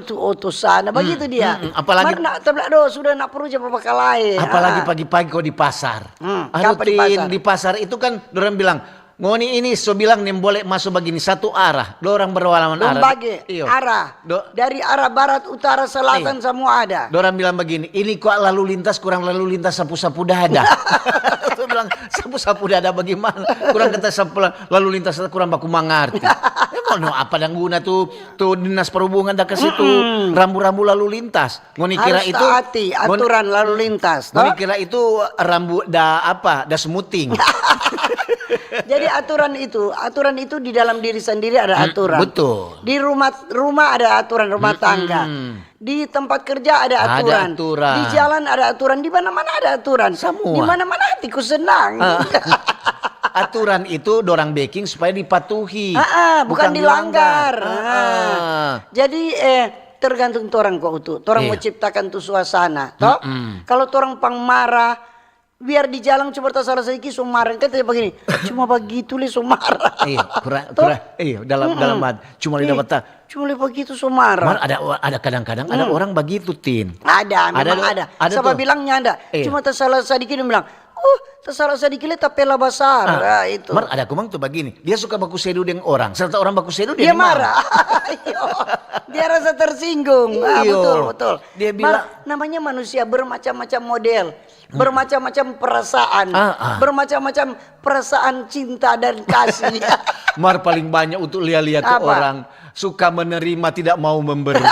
tu oto sana begitu dia. Apalagi nak tablado sudah nak perlu japa pakalai. Apalagi pagi-pagi kau di pasar. Aduh, Apa di pasar? di pasar itu kan orang bilang ngoni ini so bilang nih boleh masuk begini satu arah. Dorang berlawanan arah. Bagi arah. Dari arah barat, utara, selatan semua ada. Dorang bilang begini, ini kok lalu lintas kurang lalu lintas sapu-sapu dada. Tuh bilang sapu-sapu dada bagaimana? Kurang kata sapu lalu lintas kurang baku mengerti. Emang apa yang guna tuh dinas perhubungan dah ke situ rambu-rambu lalu lintas. Ngoni kira harus itu taati aturan lalu lintas. Ngoni kira itu rambu dah smoothing. Jadi aturan itu di dalam diri sendiri ada aturan. Betul. Di rumah ada aturan rumah tangga. Di tempat kerja ada aturan. Di jalan ada aturan. Di mana-mana ada aturan. Semua. Di mana-mana hatiku senang. Aturan itu dorang baking supaya dipatuhi. Bukan dilanggar. Jadi tergantung orang kok itu. Orang mau ciptakan tuh suasana. Toh? Kalau orang pang marah, biar di jalan coba salah sedikit sumarah kan begini cuma begitu le sumarah dalam cuma lidah mata cuma begitu sumarah ada kadang-kadang ada orang begitu memang ada siapa bilangnya ada cuma tersalah sedikit dia bilang tersalah sedikit le tapela besar itu ada kumang tuh begini dia suka baku sedu dengan orang serta orang baku sedu dia marah dia rasa tersinggung betul dia bilang namanya manusia bermacam-macam model bermacam-macam perasaan, bermacam-macam perasaan cinta dan kasih. Mar paling banyak untuk lihat-lihat tuh orang suka menerima tidak mau memberi.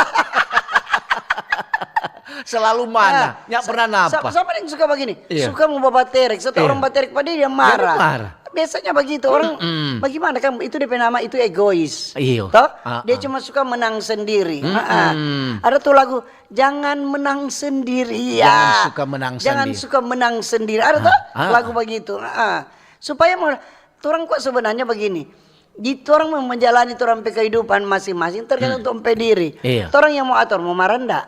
Selalu mana? Nyak pernah napa? Siapa yang suka begini? Suka mau baterek. Setelah orang baterek pada dia marah. Biasanya begitu orang. Bagaimana kan? Itu DP nama itu egois. Toh? Dia cuma suka menang sendiri. Ada tuh lagu jangan menang sendiri ya. Jangan suka menang sendiri. Ada tuh lagu begitu. Supaya orang kok sebenarnya begini. Orang mau menjalani orang kehidupan masing-masing tergantung untuk diri. Orang yang mau atur mau marah enggak?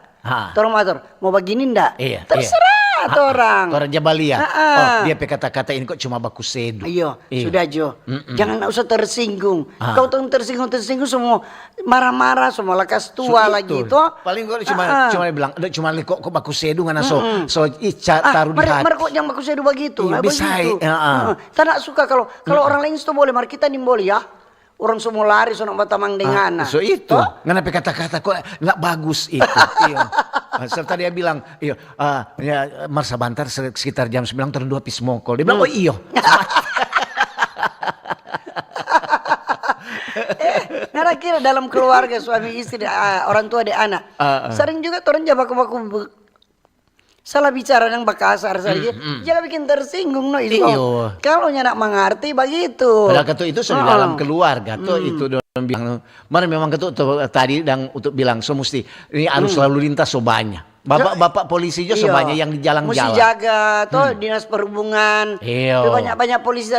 Orang mau atur mau begini enggak? Terserah orang. Orang Jabalia. Dia kata-kata ini kok cuma baku sedu. Sudah Jo. Jangan usah tersinggung. Kau tuh tersinggung semua marah-marah semua lekas tua lagi itu. Paling kok cuma bilang, cuma kok baku sedu ngana so taruh di hati. Kok yang baku sedu begitu. Bisa. Tak suka kalau orang lain itu boleh, mari kita boleh ya. Orang semua lari sonok batamang dengan so itu ngana kata-kata kok nggak bagus itu. Serta dia bilang mar sabantar sekitar jam 9 turun 2 pis mokol. Dia bilang kira dalam keluarga suami istri orang tua ada anak sering juga orang baku salah bicara yang bakasar saja jangan bikin tersinggung kalau nak mengerti begitu padahal ketua itu sudah dalam keluarga tuh itu orang bilang mana memang ketua tadi dan untuk bilang so mesti ini arus lalu lintas so banyak bapak polisi juga so banyak yang di jalan-jalan mesti jaga tuh dinas perhubungan banyak polisi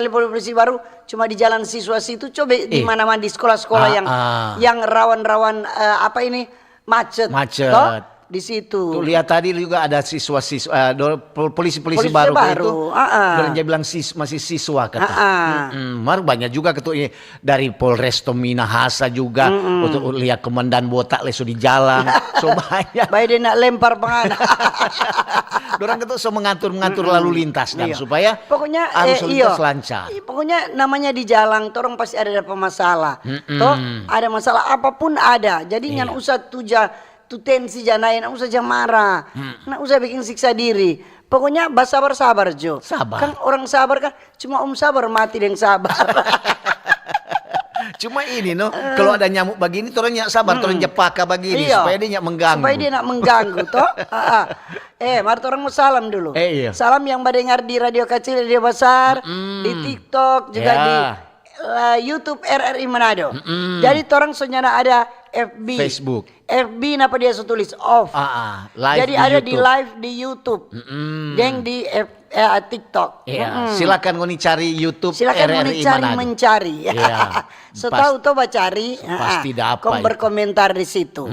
baru cuma di jalan siswa situ coba di mana-mana di sekolah-sekolah yang rawan-rawan macet di situ. Tuh lihat tadi juga ada siswa-siswa polisi-polisi baru itu. Dan dia bilang masih siswa kata. Banyak juga ketua dari Polres Minahasa juga untuk lihat komandan botak lesu di jalan. So banyak. Baik dia nak lempar pengana. Dorang ketua so mengatur lalu lintas dan supaya pokoknya arus lalu lintas lancar. Pokoknya namanya di jalan, orang pasti ada masalah. Toh ada masalah apapun ada. Jadi jangan usah tensi janai, nak usah marah, nak usah bikin siksa diri. Pokoknya sabar Jo. Kan orang sabar kan cuma sabar mati dan sabar. Cuma ini kalau ada nyamuk begini orang nyak sabar, orang jepaka begini supaya dia nyak mengganggu. Supaya dia nak mengganggu toh. Mari orang mau salam dulu. Salam yang mendengar di radio kecil, radio besar, di TikTok juga di YouTube RRI Manado. Jadi orang senyana ada FB, Facebook. FB napa dia tulis off. Jadi ada di live di YouTube. Dan di TikTok. Silakan ngoni cari YouTube RRI Manado. Mencari. Setahu coba cari. Pasti dapat. Kau berkomentar di situ.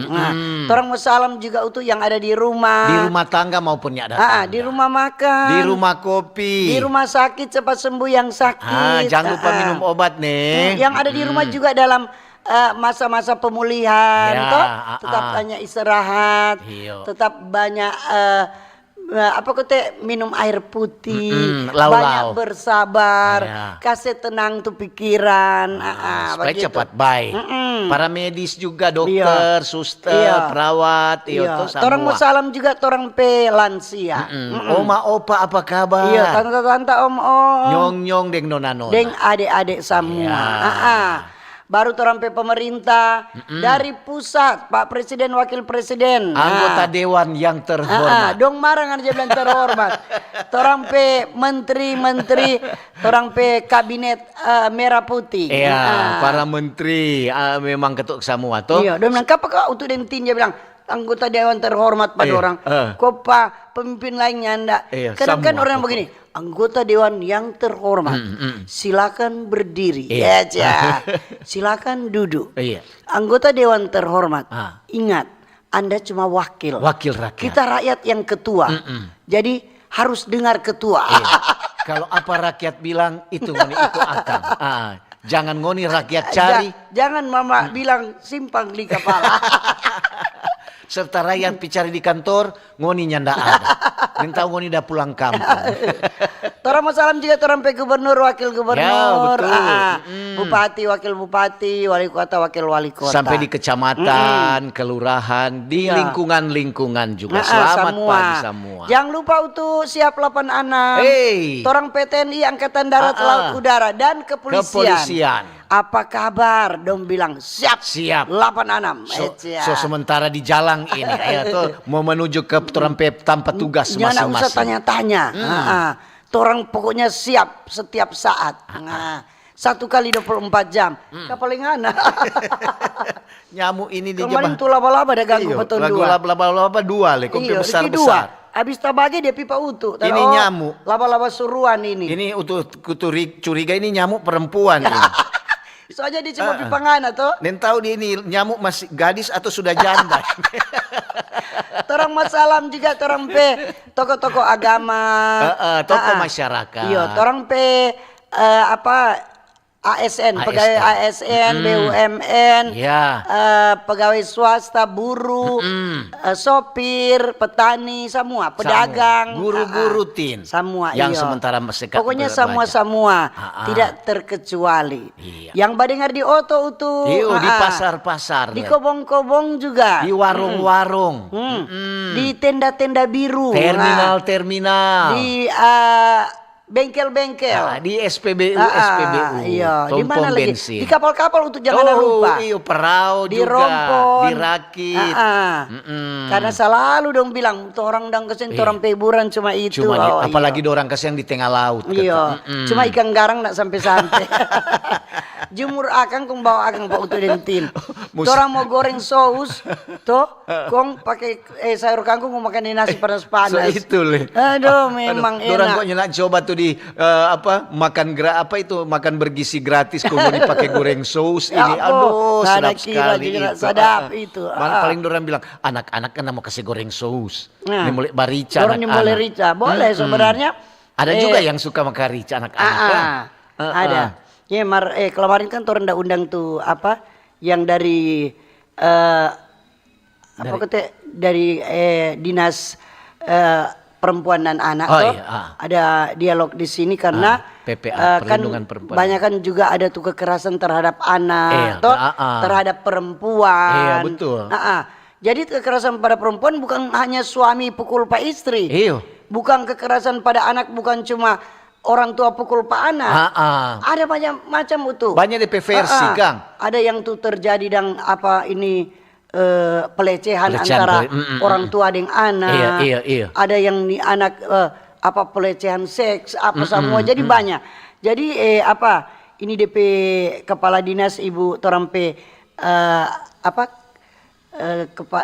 Orang mau salam juga untuk yang ada di rumah. Di rumah tangga maupun ada tangga. Di rumah makan. Di rumah kopi. Di rumah sakit cepat sembuh yang sakit. Jangan lupa minum obat nih. Yang ada di rumah juga dalam masa-masa pemulihan, Ya, toh tetap banyak istirahat, Iyo. tetap banyak apa kata minum air putih, lau-lau. banyak bersabar, Ya. kasih tenang tuh pikiran, supaya begitu. cepat baik. Para medis juga, dokter, suster, Iya. perawat, Iya, itu semua. torang mau salam juga torang pe lansia. Oma, opa, apa kabar? Iya, tante-tante, om-om, Nyong-nyong deng nona-nona. deng adik-adik semua. Iya. Baru torang pe pemerintah dari pusat, Pak Presiden, Wakil Presiden, Anggota dewan yang terhormat. dong marang aja bilang terhormat. Torang pe menteri-menteri, torang pe kabinet merah putih. Iya, para menteri memang ketuk semua tuh. Iya, dia bilang, "Kapa kau untuk dentin?" Dia bilang, anggota dewan terhormat pada Iya, orang. Kok Pak pemimpin lainnya ndak? Iya, Kadang kan semua orang pokok. begini, anggota dewan yang terhormat, silakan berdiri. Iya. Ya, silakan duduk. Iya. Anggota dewan terhormat, Ah. ingat, Anda cuma wakil. Wakil rakyat. Kita rakyat yang ketua. Jadi harus dengar ketua. Iya. Kalau apa rakyat bilang itu ngoni itu akan. Jangan ngoni rakyat cari. Jangan mama bilang simpang di kepala. Serta rakyat bicara di kantor, ngoni nyanda ada. Yang tahu ngoni udah pulang kampung. Torang mau salam juga torang pe gubernur, wakil gubernur, Ya, betul. bupati, wakil bupati, wali kota, wakil wali kota. Sampai di kecamatan, kelurahan, di Iya. lingkungan-lingkungan juga. Selamat pagi semua. Jangan lupa untuk siap 86. Hey. Torang PTNI Angkatan Darat, Laut, Udara, dan Kepolisian. Apa kabar? Dong bilang siap. Siap. 86. So sementara di jalan ini ya tuh mau menuju ke Trompet tanpa tugas Jangan usah masing-masing. tanya-tanya. Torang pokoknya siap setiap saat. 1 kali 24 jam. Paling ana. Nyamuk ini di Kemarin Jepang. tuh laba-laba ada ganggu Iya, beton lagu dua. laba-laba dua le, kompi Iya, besar Riki besar. dua. Habis tabagi dia pipa utuh. Ini Oh, nyamuk. Laba-laba suruhan ini. Ini curiga ini nyamuk perempuan ini. Soalnya dia cuma pipa ngana toh. Dan tahu dia ini nyamuk masih gadis atau sudah janda. Torang masalam juga torang pe tokoh-tokoh agama. Tokoh masyarakat. Iya, torang pe apa ASN, pegawai ASN, BUMN, Ya. pegawai swasta, buruh, sopir, petani, semua, pedagang, Guru-guru tin. semua. Yang iya. sementara masih Pokoknya belajar. semua, tidak terkecuali. Iya. Yang badengar di oto itu, Iyo, di pasar-pasar. di le. kobong-kobong juga, Di warung-warung. di tenda-tenda biru, Terminal-terminal. di bengkel-bengkel. Di SPBU. Iya, di Pom-pom mana lagi? bensin. Di kapal-kapal untuk jangan lupa. Iyo, perahu Di juga. rompon, Dirakit. Karena selalu dong bilang, tuh orang dang kesini, orang peburan cuma itu. Cuma Oh, apalagi orang kasih yang di tengah laut. Iya, cuma ikan garang nak sampai-sampai. Jumur akang kong bawa akang pak untuk dentin. Orang mau goreng saus, toh kong pakai sayur kangkung mau makan nasi So panas-panas. itu le. Aduh, memang Orang kok enak. nyenak coba tuh di makan bergizi gratis kok mau dipakai goreng saus Ya ini. ampun, Aduh, nggak ada sedap kira sekali juga, itu. sedap itu. Paling orang bilang anak-anak kan mau kasih goreng saus. Nah, Ini mulai barica Orang yang boleh rica, boleh sebenarnya. Ada juga yang suka makan rica anak-anak. kan? Ada. Ya, kemarin kan orang dah undang tuh apa yang dari apa kata dari dinas perempuan dan anak Oh, toh. iya, Ada dialog di sini karena PPA, kan perlindungan perempuan. banyak kan juga ada tuh kekerasan terhadap anak Iya, toh, ah. terhadap perempuan. Iya, betul. Jadi kekerasan pada perempuan bukan hanya suami pukul pak istri. Iya. Bukan kekerasan pada anak, bukan cuma orang tua pukul pak anak. Ada banyak macam itu. Banyak DP versi, Kang. Ada yang tuh terjadi dan apa ini pelecehan Pelecehan, antara orang tua dengan anak. Iya. Ada yang nih anak apa pelecehan seks apa semua. Jadi banyak. Jadi apa ini DP kepala dinas Ibu Torampe apa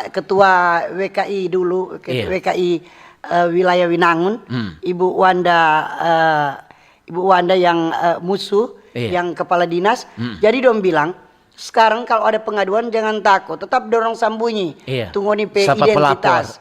ketua WKI dulu WKI wilayah Winangun, Ibu Wanda yang musuh, yang kepala dinas. Jadi dong bilang, sekarang kalau ada pengaduan jangan takut, tetap dorong sambunyi. Tunggu nih Siapa identitas.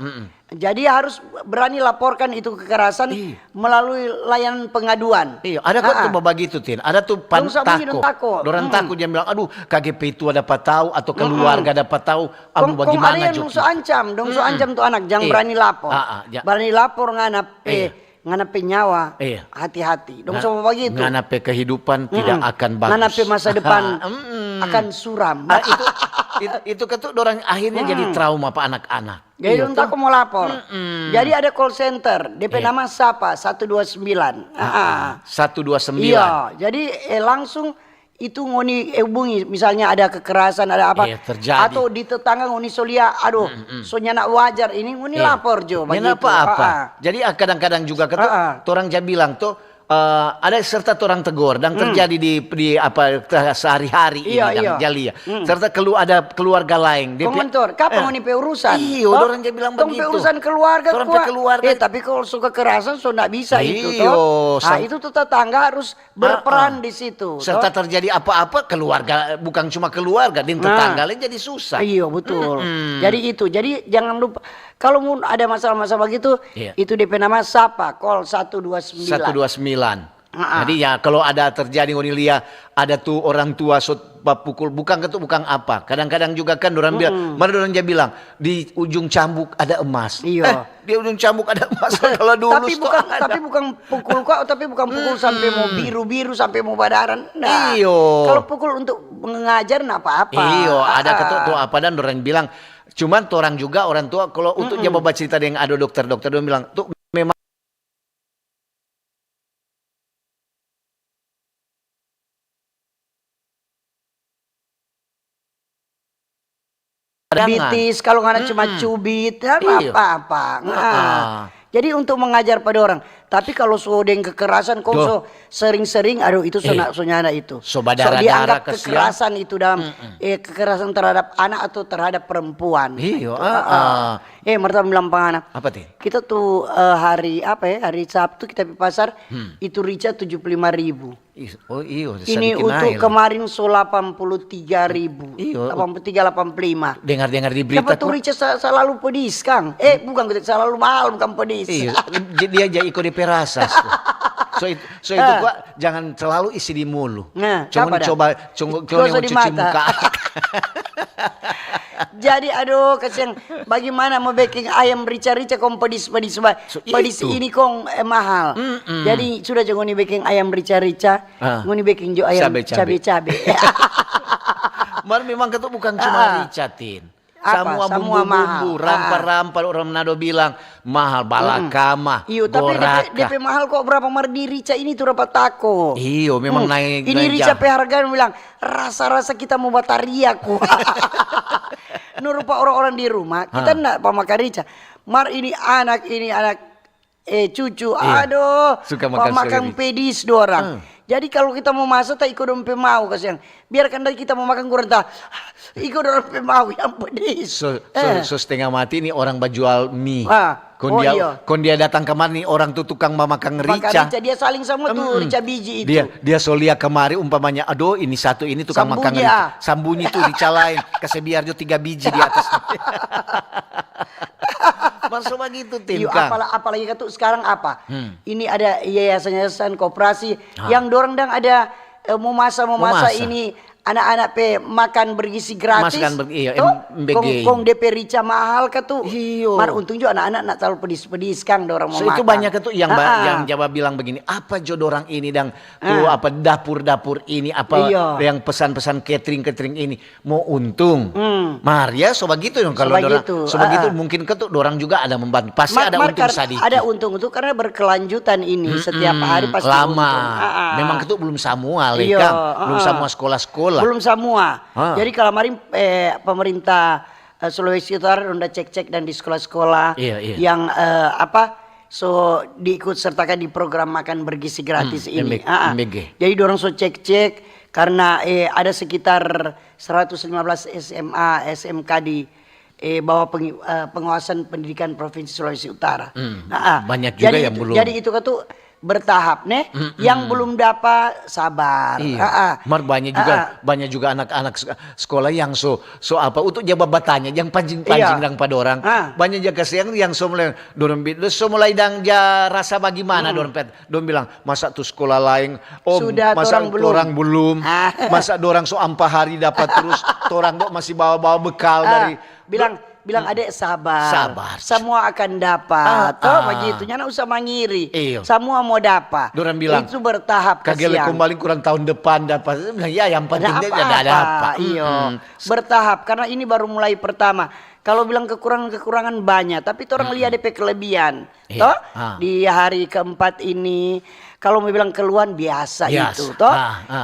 Jadi harus berani laporkan itu kekerasan melalui layanan pengaduan. Iya, ada kok tuh begitu Tin. Ada tuh tako. Dorang takut dia bilang, aduh KGP itu dapat tahu atau keluarga dapat tahu. Aduh bagaimana ada yang so ancam, so ancam tuh anak jangan berani lapor. Berani lapor nganape nyawa, hati-hati. Dong sama begitu. Nganape kehidupan tidak akan bagus. Nganape masa depan akan suram. Itu ketuk orang akhirnya jadi trauma pak anak-anak. Jadi untuk aku mau lapor. Jadi ada call center, DP nama SAPA 129. 129. Iya, jadi langsung itu ngoni hubungi, misalnya ada kekerasan, ada apa, terjadi. Atau di tetangga ngoni solia, aduh, soalnya nak wajar ini ngoni lapor jo. Apa-apa. Jadi kadang-kadang juga ketuk orang jadi bilang tuh. Ada serta orang tegur dan terjadi di apa sehari-hari ini dan Jalia. Serta ada keluarga lain. Komentar, kapan mau nipe urusan? Iya, orang jadi bilang begitu. Urusan keluarga tapi kalau suka kekerasan so nggak bisa itu toh. Nah, itu tuh tetangga harus berperan di situ. Serta terjadi apa-apa keluarga, bukan cuma keluarga, dan tetangga lain jadi susah. Iya, betul. Jadi jangan lupa kalau mau ada masalah-masalah begitu, itu DP nama SAPA, call 129. 129. Jadi ya kalau ada terjadi Onilia, ada tuh orang tua pukul bukan apa. Kadang-kadang juga kan orang bilang, orang dia bilang di ujung cambuk ada emas. Iya. Di ujung cambuk ada emas kalau dulu. tapi bukan pukul kok, tapi bukan pukul sampai mau biru-biru sampai mau badaran. Nah, iyo. Kalau pukul untuk mengajar enggak apa-apa. Iyo, ada ketua apa dan orang bilang cuman orang juga orang tua kalau untuk dia baca cerita yang ada dokter-dokter dia bilang tuh memang bitis kalau nggak cuma cubit apa-apa. Jadi untuk mengajar pada orang. Tapi kalau sodeng kekerasan kok so sering-sering aduh itu sonyana itu. So dianggap kekerasan itu dalam kekerasan terhadap anak atau terhadap perempuan. Iya. Mereka bilang anak. Apa tuh? Kita tuh hari Sabtu kita di pasar itu rica 75.000. Oh iya. Ini untuk kemarin so 83.000. 85. Dengar di berita. Dapat tuh rica selalu pedis Kang. Bukan selalu mahal bukan pedis. Iya. Dia jadi ikut DP rasa. So itu gua jangan selalu isi di mulu. Cuma coba cuci muka. Jadi aduh kasihan bagaimana mau baking ayam rica-rica kong pedis-pedis ini kong mahal. Jadi sudah jangan nih baking ayam rica-rica, ngoni baking jo ayam cabe-cabe. Memang itu bukan cuma rica Tin. Semua bumbu, rampal-rampal orang Manado bilang mahal balakama, iyo, tapi DP mahal kok berapa mardi rica ini tuh dapat tako. Iyo, memang naik. Ini rica harga bilang rasa-rasa kita mau bataria kok. Nurupa orang-orang di rumah kita enggak pemakan rica. Ini anak cucu, aduh, suka makan pedis dua orang. Jadi kalau kita mau masak tak ikut dompe mau kasihan. Biarkan dari kita mau makan kurang tak ikut dompe mau yang pedis. So setengah mati nih orang berjual mie. Kon dia datang kemari nih orang tuh tukang memakan rica. Dia saling sama tuh rica biji itu. Dia solia kemari umpamanya aduh ini satu ini tukang makan rica. Sambunyi tuh rica lain. Kasih biar jo 3 biji di atas. Masuk begitu Tim. Apalagi tuh sekarang apa? Ini ada yayasan-yayasan koperasi yang dorong dan ada mau masa ini anak-anak makan bergizi gratis. MBG. Kong DP rica mahal ke tuh. Mar untung juga anak-anak nak terlalu pedis-pedis Kang dorang mau makan. Itu banyak ke tuh yang Jawa bilang begini, apa jo dorang ini dan tuh apa dapur-dapur ini apa yang pesan-pesan catering ini mau untung. Maria so begitu dong kalau dorang. So begitu mungkin ke tuh dorang juga ada membantu. Pasti ada untung sedikit. Ada untung itu karena berkelanjutan ini setiap hari pasti lama. Memang ke tuh belum semua Kang. Belum semua sekolah-sekolah. Belum semua. Jadi kalau kemarin pemerintah Sulawesi Utara udah cek-cek dan di sekolah-sekolah yang diikut sertakan di program makan bergizi gratis ini. Jadi dorong cek-cek karena ada sekitar 115 SMA, SMK di bawah pengawasan pendidikan Provinsi Sulawesi Utara. Banyak juga yang belum. Jadi itu tuh bertahap nih. Yang belum dapat sabar. Iya. Banyak juga anak-anak sekolah yang so apa untuk jawab bertanya yang pancing-pancing dang pada orang. Banyak juga yang so mulai dang rasa bagaimana dorang bilang masa tuh sekolah lain sudah masa orang belum. Masa dorang so ampah hari dapat terus orang masih bawa bekal dari bilang adek sabar. Semua akan dapat. Begitu. Jangan usah mengiri. Semua mau dapat. Dorang bilang itu bertahap kagak kembali kurang tahun depan dapat. Ya yang pentingnya ada apa. Bertahap karena ini baru mulai pertama. Kalau bilang kekurangan banyak, tapi orang lihat DP kelebihan. Toh di hari keempat ini kalau mau bilang keluhan biasa itu, toh.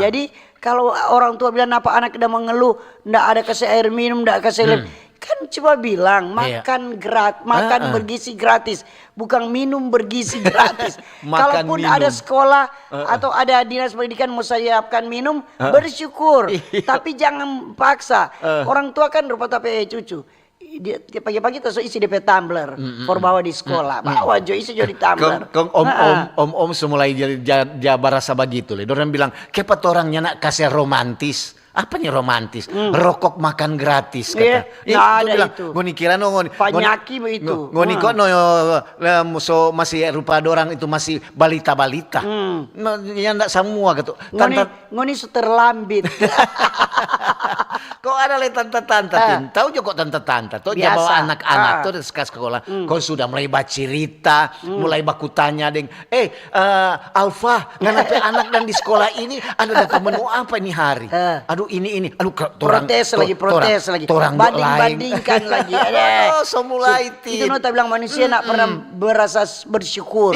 Jadi kalau orang tua bilang apa anak udah mengeluh, ndak ada kasih air minum, ndak kasih kan coba bilang makan makan bergizi gratis, bukan minum bergizi gratis. Kalaupun ada sekolah atau ada dinas pendidikan mau siapkan minum, bersyukur. Tapi jangan paksa. Orang tua kan rupa tapi cucu. Pagi-pagi tuh isi DP tumbler for bawa di sekolah. Bawa jo isi jo di tumbler. Om semulai jadi rasa begitu le. Dorang bilang, "Kepat orangnya nak kasih romantis." Apanya romantis? Rokok makan gratis kata. Itu. Ngoni kira Panyaki begitu. Ngoni kok so masih rupa dorang itu masih balita-balita. Ya ndak semua gitu. Ngoni so terlambit. Kok ada le tante-tante, tahu juga kok tante-tante, tuh dia bawa anak-anak tuh dari sekolah, kau sudah mulai bacerita, mulai baku tanya deng, Alfa, kenapa anak dan di sekolah ini ada dapat menu apa ini hari? Aduh ini, aduh protes lagi, banding-bandingkan lagi. Semula itu nota bilang manusia nak pernah berasa bersyukur.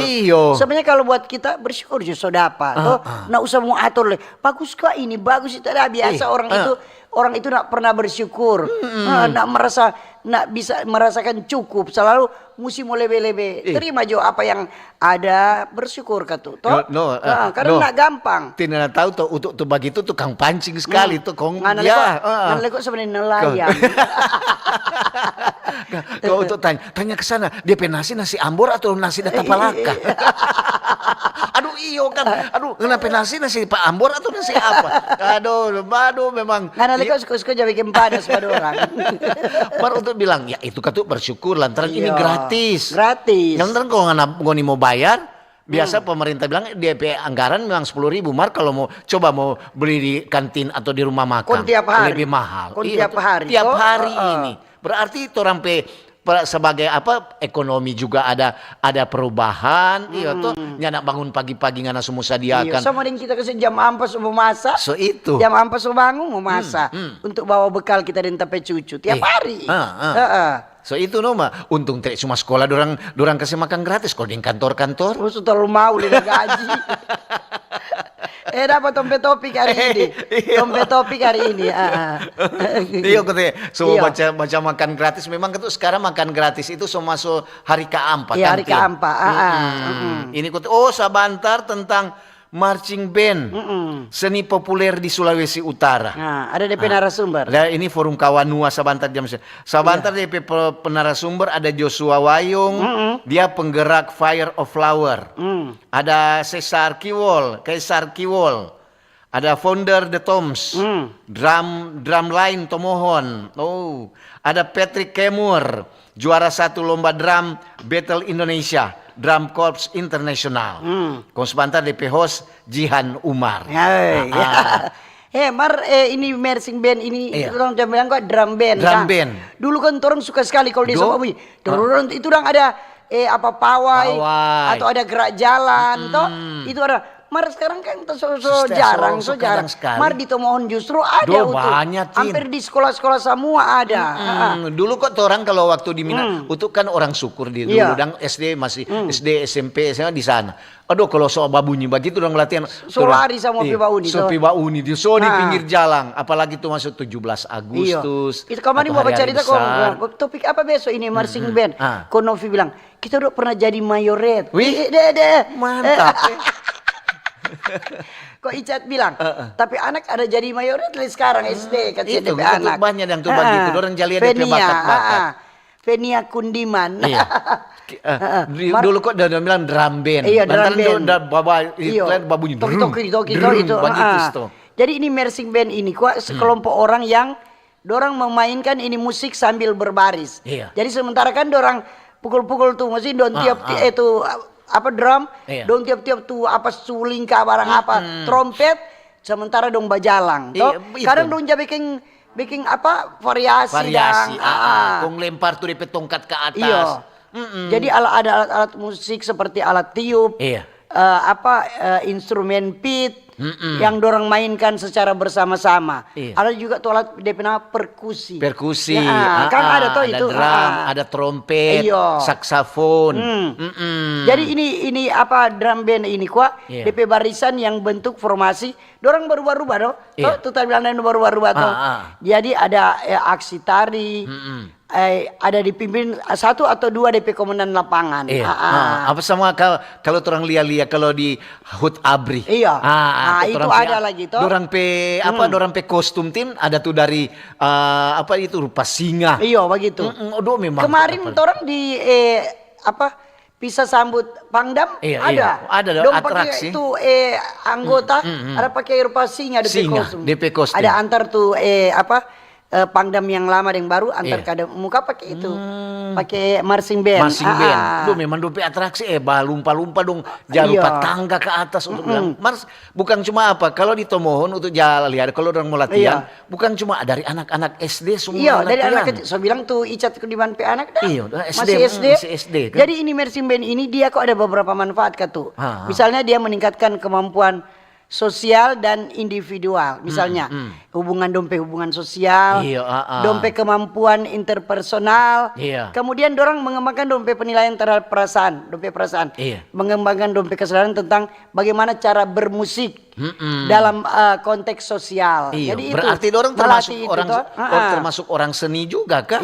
Sebenarnya kalau buat kita bersyukur justru dapat, nak usah mau atur le, bagus kok ini, bagus itu ada biasa orang itu nak pernah bersyukur, nak bisa merasakan cukup, selalu mesti mau lebih-lebih. Terima jo apa yang ada, bersyukur katu. Karena nak gampang. Tidak tahu tuh untuk begitu tukang pancing sekali tuh kong. Ngan kok sebenarnya nelayan. Kau untuk tanya ke sana, dia nasi ambor atau nasi data palaka? Aduh kan, kenapa nasi Pak Ambor atau nasi apa? Aduh memang. Karena kok suka-suka jadi bikin panas pada orang. Baru untuk bilang, ya itu kan tuh bersyukur lantaran ini gratis. Lantaran kalau nggak mau bayar, biasa pemerintah bilang DP anggaran memang 10.000 kalau mau beli di kantin atau di rumah makan tiap hari. Lebih mahal. Tiap hari. Tiap hari ini. Berarti itu orang sebagai apa ekonomi juga ada perubahan tuh nyanak bangun pagi-pagi ngana semua sediakan sama dengan kita kasih jam ampas mau masak itu jam ampas mau bangun mau masak untuk bawa bekal kita dan tape cucu tiap hari itu untung tidak cuma sekolah dorang kasih makan gratis kalau di kantor-kantor terlalu mau lihat gaji. Dapat dompet topik hari ini. Dompet topik hari ini. Iya katanya. Semua baca makan gratis. Memang itu sekarang makan gratis itu semua masuk hari keempat. Iya hari keempat. Ini kata sabantar tentang marching band seni populer di Sulawesi Utara. Ada DP narasumber. Ini forum Kawanua sabantar jam sabantar DP penarasumber ada Joshua Wayung, dia penggerak Fire of Flower. Ada Kaisar Kiwol. Ada founder The Toms, drumline Tomohon. Ada Patrick Kemur, juara 1 lomba drum Battle Indonesia. Drum Corps International. Sebentar DP host Jihan Umar. Ini marching band ini orang jangan bilang kok drum band. Band. Dulu kan orang suka sekali kalau di Somawi. Itu orang ada pawai atau ada gerak jalan itu ada. Sekarang kan jarang sekali. Di Tomohon justru ada hampir di sekolah-sekolah semua ada. Dulu kok orang kalau waktu di Mina itu kan orang syukur di dulu dan SD masih SD SMP SMA di sana. Aduh kalau soal babunyi begitu orang latihan lari sama piba uni di pinggir jalan apalagi tuh masuk 17 Agustus. Itu kemarin mau cerita kok topik apa besok ini marching band. Kok Novi bilang kita udah pernah jadi mayoret. Mantap. Kok Icat bilang, tapi anak ada jadi mayoret sekarang SD kan itu anak. Banyak yang tuh begitu, orang jalian DP bakat-bakat. Venia Kundiman. Dulu kok udah bilang drum band. Iya, drum band. Babunyi. Toki itu. Begitu. Jadi ini marching band ini kok sekelompok orang yang dorang memainkan ini musik sambil berbaris. Iya. Jadi sementara kan dorang pukul-pukul tuh, mesti don tiap itu apa drum, don tiap-tiap tuh apa suling ke barang apa trompet, sementara dong bajalang. Toh kadang dong bikin apa variasi. Kong lempar tuh DP tongkat ke atas. Iya. Jadi ada alat musik seperti alat tiup, instrumen pit yang dorang mainkan secara bersama-sama. Ada juga tuh alat DP nama perkusi. Kan ada tuh itu. Drum, ada trompet, saksafon. Jadi ini apa drum band ini kuat DP barisan yang bentuk formasi. Dorang berubah-ubah dong. Tuh tadi bilang berubah-ubah tuh. Jadi ada aksi tari. Ada dipimpin 1 atau 2 DP komandan lapangan. Apa sama kalau orang lihat kalau di Hut Abri. Itu ada lagi toh. Dorang pe kostum tim ada tuh dari apa itu rupa singa. Iya begitu. Memang. Kemarin orang di bisa sambut Pangdam ada dong atraksi. Itu anggota ada pakai rupa singa DP kostum. Ada antar tuh Pangdam yang lama dan yang baru antar kadang muka pakai itu. Pakai marching band. Memang DP atraksi lumpa-lumpa dong lupa tangga ke atas untuk bilang mars. Bukan cuma kalau di Tomohon untuk jalan lihat kalau orang mau latihan bukan cuma dari anak-anak SD semua dari anak kecil. So bilang tuh Icat Kudiman pe anak dah. Masih SD kan? Jadi ini marching band ini dia kok ada beberapa manfaat tuh. Misalnya dia meningkatkan kemampuan sosial dan individual, misalnya hubungan sosial, dompet kemampuan interpersonal, kemudian dorang mengembangkan dompet penilaian terhadap perasaan, mengembangkan dompet kesadaran tentang bagaimana cara bermusik dalam konteks sosial. Jadi berarti dorang termasuk orang seni juga kan?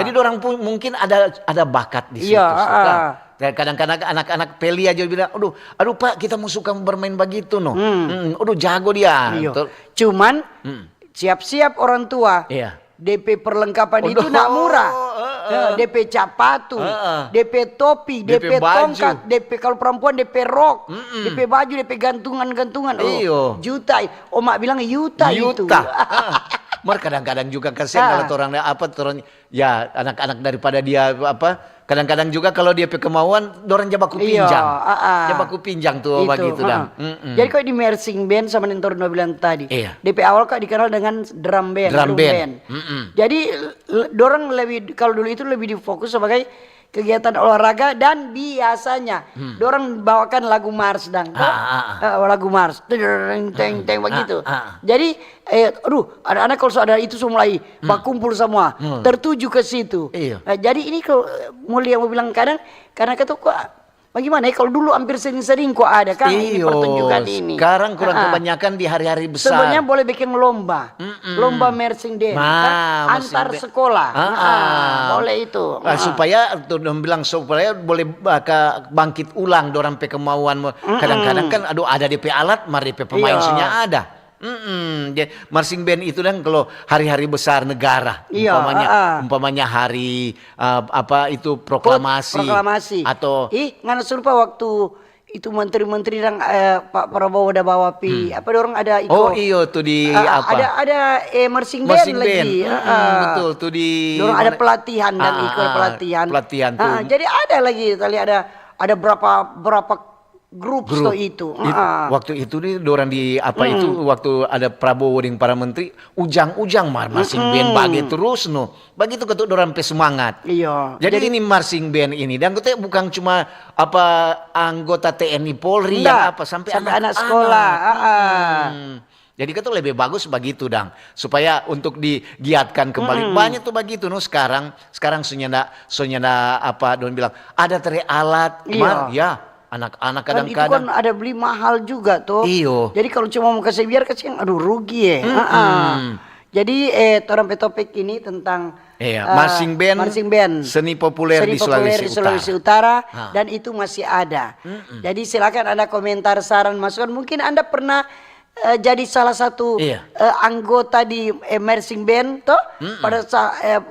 Jadi dorang mungkin ada bakat di situ. Kadang-kadang anak-anak peli aja bilang, aduh Pak, kita mau suka bermain begitu jago dia. Cuman siap-siap orang tua. DP perlengkapan itu nak murah. DP capatu, DP topi, DP tongkat, DP kalau perempuan DP rok, DP baju, DP gantungan-gantungan. Juta. Omak bilang juta itu. Kadang-kadang juga kasihan kalau orang anak-anak daripada dia kadang-kadang juga kalau dia kemauan dorang jabaku pinjang tuh begitu dah. Jadi kalau di marching band sama yang Torno bilang tadi, DP awal kok dikenal dengan drum band. Jadi dorang lebih kalau dulu itu lebih difokus sebagai kegiatan olahraga dan biasanya dorang bawakan lagu mars lagu mars teng begitu. Jadi anak-anak kalau ada itu semua mulai berkumpul semua tertuju ke situ. Jadi ini kalau mulia mau bilang kadang karena kata kok bagaimana ya kalau dulu hampir sering-sering kok ada kan ini pertunjukan ini. Sekarang kurang kebanyakan di hari-hari besar. Sebenarnya boleh bikin lomba marching band antar sekolah. Boleh itu. Supaya boleh bangkit ulang dorang pe kemauan. Kadang-kadang kan ada DP alat, mari DP pemain ada. Marching band itu kan kalau hari-hari besar negara, umpamanya hari itu proklamasi. Atau ngana serupa waktu itu menteri-menteri yang Pak Prabowo udah bawa orang ada ikut. Tuh di ada marching band lagi. Betul tuh di orang ada pelatihan dan ikut pelatihan tuh. Jadi ada lagi tadi ada berapa grup itu. Waktu itu nih dorang di itu waktu ada Prabowo dengan para menteri ujang-ujang marching band bagi terus begitu ketuk dorang pe semangat. Jadi ini marching band ini dan kita bukan cuma anggota TNI Polri sampai anak sekolah. Jadi itu lebih bagus begitu supaya untuk digiatkan kembali. Banyak tuh begitu sekarang sunyanda don bilang ada alat anak-anak kadang-kadang itu kan ada beli mahal juga tuh. Jadi kalau cuma mau kasih rugi ya. Jadi topik ini tentang marching band seni populer di Sulawesi Utara dan itu masih ada. Jadi silakan Anda komentar, saran, masukan. Mungkin Anda pernah jadi salah satu anggota di marching band toh pada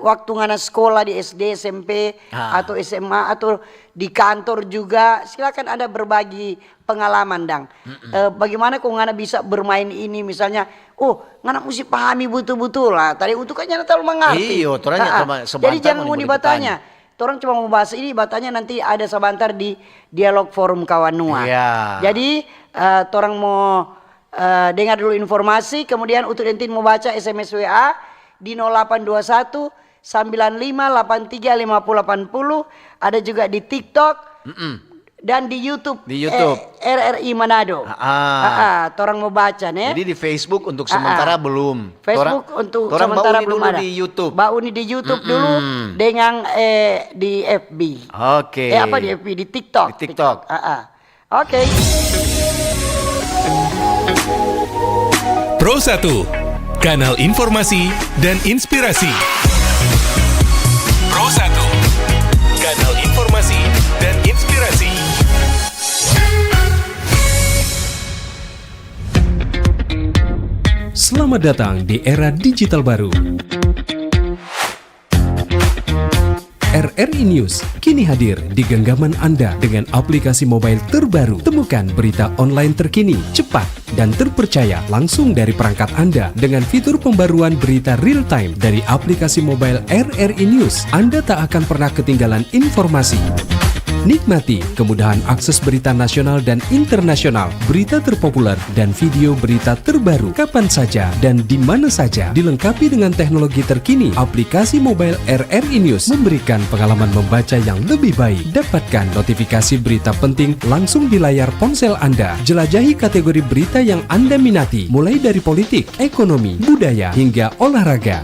waktu ngana sekolah di SD, SMP atau SMA atau di kantor juga, silakan Anda berbagi pengalaman dang. Bagaimana kok ngana bisa bermain ini misalnya, ngana mesti pahami betul-betul lah. Tadi untuk kan nyana terlalu mengerti. Jadi jangan mau dibatanya. Orang cuma mau bahas ini, batanya nanti ada sebentar di dialog forum kawanua. Jadi orang mau dengar dulu informasi, kemudian untuk entin mau baca SMS WA di 0821 9583 5080, ada juga di TikTok dan di YouTube. RRI Manado. Orang mau baca nih. Jadi di Facebook untuk sementara belum. Facebook untuk sementara belum ada. Di YouTube. Bauni di YouTube dulu dengan di FB. Oke. Apa di FB? Di TikTok. Di TikTok. Oke. Pro 1, kanal informasi dan inspirasi. Pro 1, kanal informasi dan inspirasi. Selamat datang di era digital baru. RRI News kini hadir di genggaman Anda dengan aplikasi mobile terbaru. Temukan berita online terkini, cepat, dan terpercaya langsung dari perangkat Anda dengan fitur pembaruan berita real time dari aplikasi mobile RRI News. Anda tak akan pernah ketinggalan informasi. Nikmati kemudahan akses berita nasional dan internasional, berita terpopuler, dan video berita terbaru kapan saja dan di mana saja. Dilengkapi dengan teknologi terkini, aplikasi mobile RRI News memberikan pengalaman membaca yang lebih baik. Dapatkan notifikasi berita penting langsung di layar ponsel Anda. Jelajahi kategori berita yang Anda minati, mulai dari politik, ekonomi, budaya, hingga olahraga.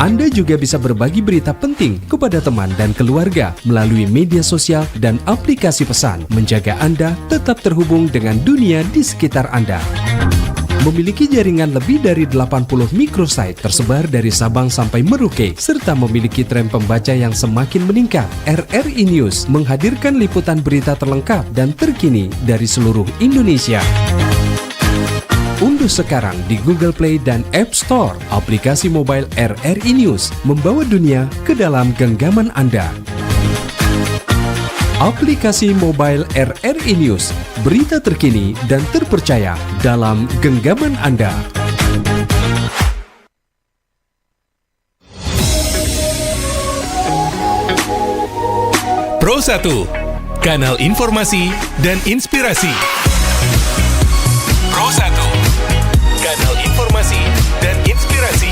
Anda juga bisa berbagi berita penting kepada teman dan keluarga melalui media sosial dan aplikasi pesan, menjaga Anda tetap terhubung dengan dunia di sekitar Anda. Memiliki jaringan lebih dari 80 microsite tersebar dari Sabang sampai Merauke, serta memiliki tren pembaca yang semakin meningkat. RRI News menghadirkan liputan berita terlengkap dan terkini dari seluruh Indonesia. Unduh sekarang di Google Play dan App Store aplikasi mobile RRI News, membawa dunia ke dalam genggaman Anda. Aplikasi mobile RRI News, berita terkini dan terpercaya dalam genggaman Anda. Pro 1, kanal informasi dan inspirasi. Pro 1, kanal informasi dan inspirasi.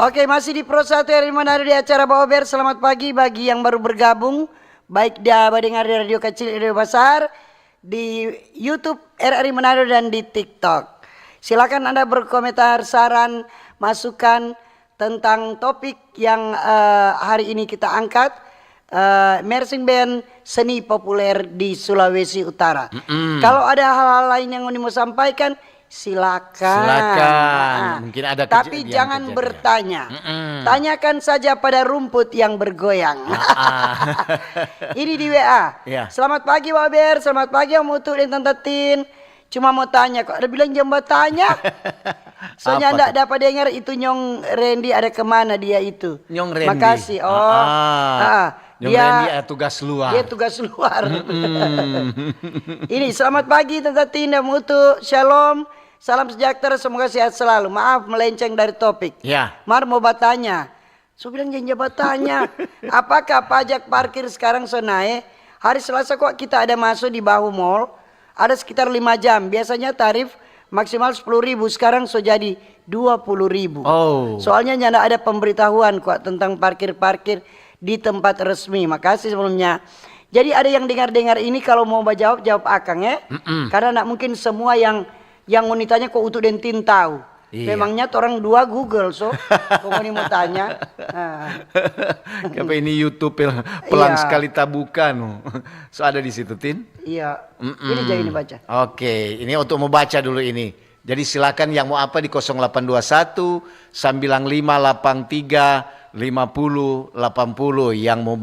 Oke, masih di Pro 1 RRI Manado di acara Baober. Selamat pagi bagi yang baru bergabung, baik dengar di radio kecil, radio besar, di YouTube RRI Manado dan di TikTok. Silakan Anda berkomentar, saran, masukan tentang topik yang hari ini kita angkat. Marching band seni populer di Sulawesi Utara. Kalau ada hal-hal lain yang mau sampaikan, silakan. Mungkin ada tapi jangan bertanya. Tanyakan saja pada rumput yang bergoyang. Ini di WA. Selamat pagi Waber, selamat pagi Om Utu dan Tante Tin. Cuma mau tanya, kok ada bilang jam bertanya. Soalnya enggak dapat dengar itu Nyong Randy ada kemana dia itu. Nyong Randy. Makasih. Nyong Randy tugas luar. Dia tugas luar. Ini selamat pagi Tante Tina Mutu. Shalom. Salam sejahtera, semoga sehat selalu. Maaf melenceng dari topik. Mar mau bertanya. So bilang jangan bertanya. Apakah pajak parkir sekarang so naik? Hari Selasa kok kita ada masuk di Bahu Mall. Ada sekitar 5 jam. Biasanya tarif maksimal 10.000. Sekarang so jadi 20.000. Soalnya nyanda ada pemberitahuan kok tentang parkir-parkir di tempat resmi. Makasih sebelumnya. Jadi ada yang dengar-dengar ini, kalau mau jawab Akang ya. Karena nak mungkin semua yang wanitanya kok Utu Dentin tahu. Memangnya orang dua Google so. Kok mau tanya. Tapi ini YouTube pelan sekali tabukan. So ada di situ Tin. Iya. Ini jadi ini baca. Oke, ini untuk mau baca dulu ini. Jadi silakan yang mau apa di 0821 9583 5080 yang mau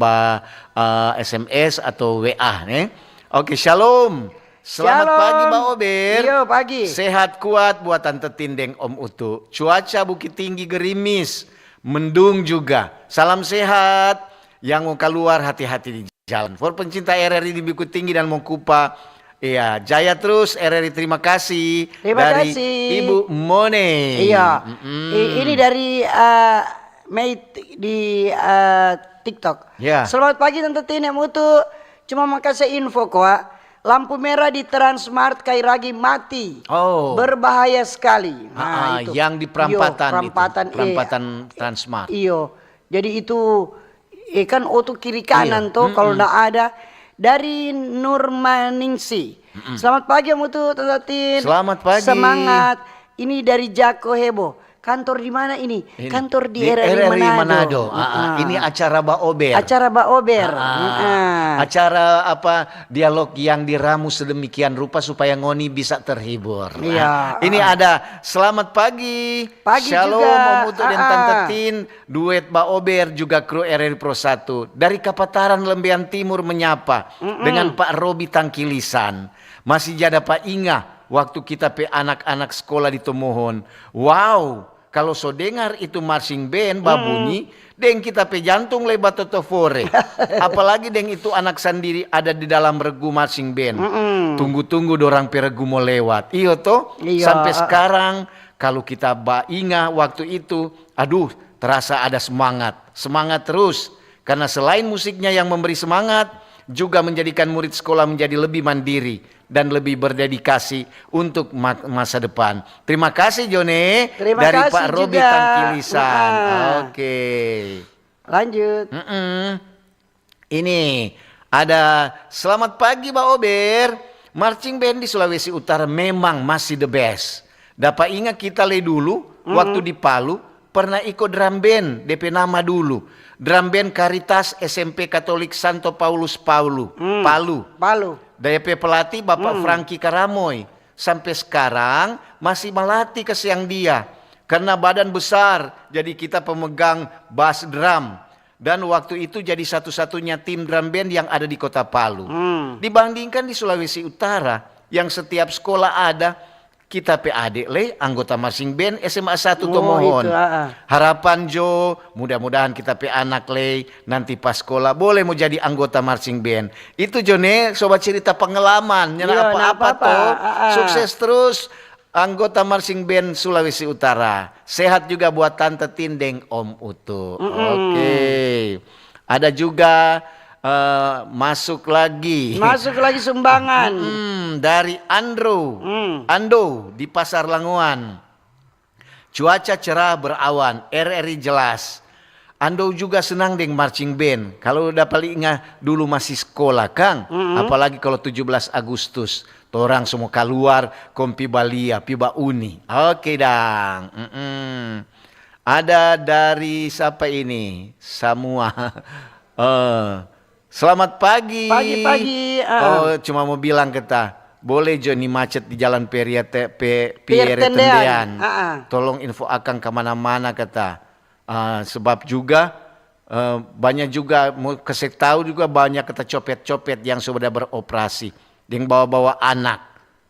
SMS atau WA nih. Oke, shalom. Selamat Shalom. pagi Mbak Ober. Iya, pagi. Sehat kuat buat Tante Tindeng Om Utu. Cuaca Bukit Tinggi gerimis, mendung juga. Salam sehat. Yang mau keluar hati-hati di jalan. For pencinta RRI di Bukit Tinggi dan Mongkupa, iya, jaya terus RRI, terima kasih. Terima dari kasih. Ibu Mone. Iya. Ini dari Mei di TikTok. Ya. Selamat pagi Tante Tine Mutu. Cuma mau kasih info kok. Lampu merah di Transmart Kairagi mati. Oh. Berbahaya sekali. Itu. Yang di perampatan, Iyo, perampatan Transmart. Iyo. Jadi itu kan auto kiri kanan tuh kalau nggak ada. Dari Nurmaningsi. Selamat pagi Mutu Tante Tin. Selamat pagi. Semangat. Ini dari Jako Hebo. Kantor di mana ini? Kantor di RRI Manado. Ini acara Mbak Ober. Acara Mbak Ober. Acara apa, dialog yang diramu sedemikian rupa supaya Ngoni bisa terhibur. Iya. Ini ada selamat pagi. Pagi Shalom juga. Momutu dan Tante Tin, duet Mbak Ober juga kru RRI Pro 1. Dari Kapataran Lembean Timur menyapa dengan Pak Robi Tangkilisan. Masih jada Pak Inga waktu kita anak-anak sekolah di Tomohon. Wow, kalau so dengar itu marching band babunyi, deng kita jantung lebat totofore. Apalagi deng itu anak sendiri ada di dalam regu marching band. Tunggu-tunggu dorang peregu mau lewat. Iyo toh, sampai sekarang kalau kita ingat waktu itu, aduh terasa ada semangat. Semangat terus. Karena selain musiknya yang memberi semangat, juga menjadikan murid sekolah menjadi lebih mandiri dan lebih berdedikasi untuk masa depan. Terima kasih Jone dari Pak Robi Tangkilisan. Oke. Lanjut. Ini ada selamat pagi Mbak Ober. Marching band di Sulawesi Utara memang masih the best. Dapat ingat kita dulu waktu di Palu pernah ikut drum band DP nama dulu. Drum band Caritas SMP Katolik Santo Paulus Palu. DP pelatih Bapak Franky Karamoy. Sampai sekarang masih melatih kesiang dia. Karena badan besar, jadi kita pemegang bass drum. Dan waktu itu jadi satu-satunya tim drum band yang ada di kota Palu. Dibandingkan di Sulawesi Utara, yang setiap sekolah ada, kita adik anggota marching band SMA 1 Tomohon. Harapan Jo, mudah-mudahan kita anak nanti pas sekolah boleh mau jadi anggota marching band. Itu Jone, sobat cerita pengalaman, apa-apa toh. Sukses terus anggota marching band Sulawesi Utara. Sehat juga buat Tante Tindeng Om Utu. Oke. Ada juga masuk lagi sumbangan dari Ando di Pasar Languan. Cuaca cerah berawan, RRI jelas. Ando juga senang dengan marching band. Kalau udah paling ingat dulu masih sekolah Kang, apalagi kalau 17 Agustus, orang semua keluar kompi Balia, piba uni. Oke dang. Ada dari siapa ini? Semua. Selamat pagi. Pagi-pagi. Cuma mau bilang kita, boleh Joni macet di jalan Pierre Tendean. Tolong info akang kemana-mana kata. Sebab juga banyak juga mau kasih tahu juga banyak kata copet-copet yang sudah beroperasi, yang bawa-bawa anak.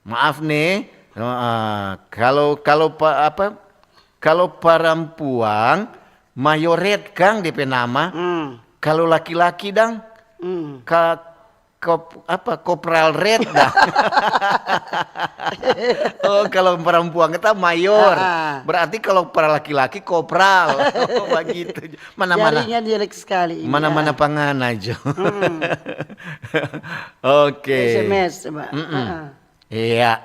Maaf nih, kalau perempuan mayoret Kang DP nama. Kalau laki-laki dang kopral red dah. Kalau perempuan kita mayor. Berarti kalau para laki-laki kopral. Begitu. Mana-mana. Jarinya jelek sekali. Mana-mana pangan aja. Oke. SMS coba. Iya.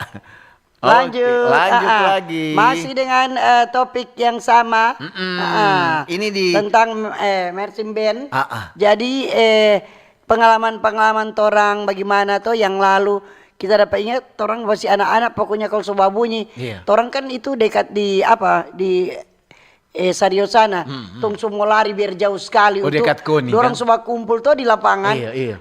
Lanjut lagi. Masih dengan topik yang sama. Ini tentang marching band. Jadi pengalaman-pengalaman torang bagaimana tuh yang lalu kita dapat ingat torang masih anak-anak pokoknya kalau sobat bunyi. Torang kan itu dekat di Sario sana, tong semua lari biar jauh sekali untuk dekat Koni, dorang kan? semua kumpul tuh di lapangan.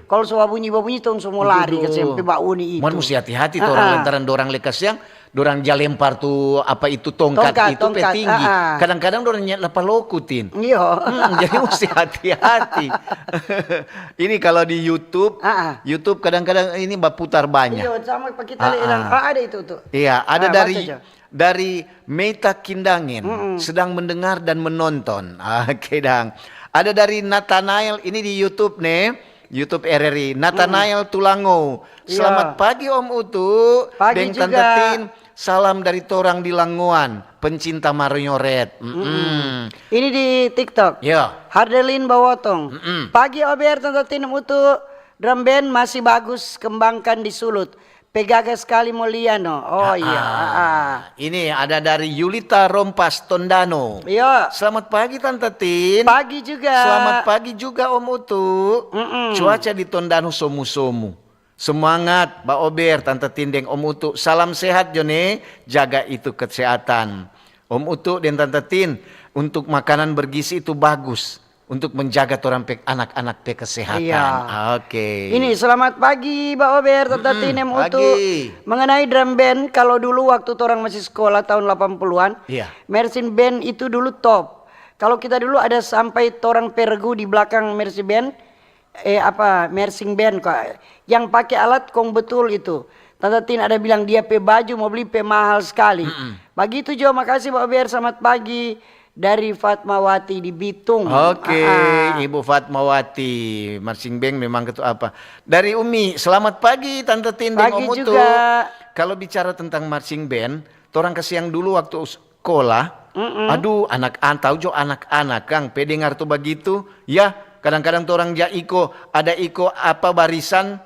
Kalau semua bunyi tong semua lari ke SMP Mbak Uni itu. Mesti hati-hati tuh orang lantaran dorang lekas yang dorang lempar tuh apa itu tongkat itu Tongkat, tinggi. Kadang-kadang dorang nyet lokutin. Iya. Jadi mesti hati-hati. Ini kalau di YouTube, YouTube kadang-kadang ini putar banyak. Iya, sama kita lihat ada itu tuh. Iya, ada baca dari Meta Kindangin sedang mendengar dan menonton. Oke, Dang. Ada dari Nathanael ini di YouTube nih, YouTube RRI. Nathanael Tulango. Selamat pagi Om Utu. Pagi Deng juga. Tante Tin. Salam dari torang di Languan, pencinta Mario Red. Ini di TikTok. Ya. Hardelin Bawotong. Pagi Ober Tante Tin Utu. Drum band masih bagus, kembangkan di Sulut. Pegagas sekali Moliano. Oh iya. Ini ada dari Yulita Rompas Tondano. Iya. Selamat pagi Tante Tin. Pagi juga. Selamat pagi juga Om Utu. Cuaca di Tondano somu-somu. Semangat Mbak Ober, Tante Tindeng, Om Utu. Salam sehat Jone, jaga itu kesehatan. Om Utu dan Tante Tin, untuk makanan bergizi itu bagus. Untuk menjaga anak-anak kesehatan. Iya. Oke. Ini selamat pagi Mbak Ober, Tante Tin, Om Utu. Mengenai drum band, kalau dulu waktu orang masih sekolah tahun 80-an, Mersin Band itu dulu top. Kalau kita dulu ada sampai torang pergu di belakang Mersin Band, Mersing Band kok yang pakai alat kong betul itu. Tante Tin ada bilang dia pe baju mau beli pe mahal sekali. Begitu Jo, makasih Pak Ber, selamat pagi dari Fatmawati di Bitung. Oke, Ibu Fatmawati, Mersing Band memang ketua apa? Dari Umi, selamat pagi Tante Tin dan Om Utu. Kalau bicara tentang marching band, orang kesiang dulu waktu sekolah. Aduh, anak-anak tahu Jo, anak-anak Kang pedengar tuh begitu, ya. Kadang-kadang orang ada iko apa barisan